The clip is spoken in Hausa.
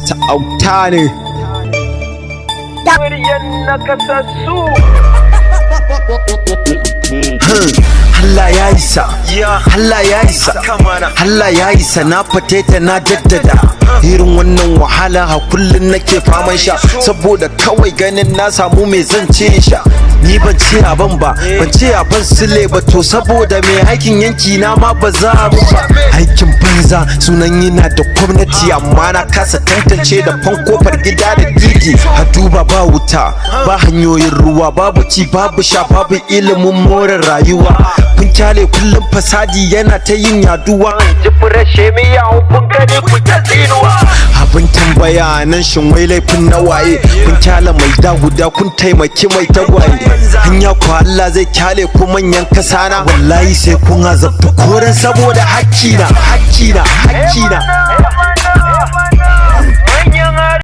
ta auta ne. Muryarnakasassu. Allah ya isa, Allah ya isa, Allah ya isa, na fate ta na jaddada. Irin wannan wahala a kullun nake faman sha, saboda kawai ganin na samu mai zan ce sha. Ni ban ce aban ba, ban ce aban sile ba, to saboda mai aikin yanki na ma ba za a ba. Aikin banza sunan yana da gwamnati, amma na kasa tantance da fankofar gida da titi. A duba ba wuta, ba hanyoyin ruwa, babu ci babu sha, babu ilimin more rayuwa. Kun kyale kullum fasadi yana ta yin yaduwa. Jifirashe miya kun gani ku ta tsinuwa. Abin tambaya nan shin wai laifin na waye? Kun kyale mai guda kun taimaki mai tagwaye. Hanya ku Allah zai kyale ku manyan kasana, wallahi sai kun azabta koren saboda hakkina.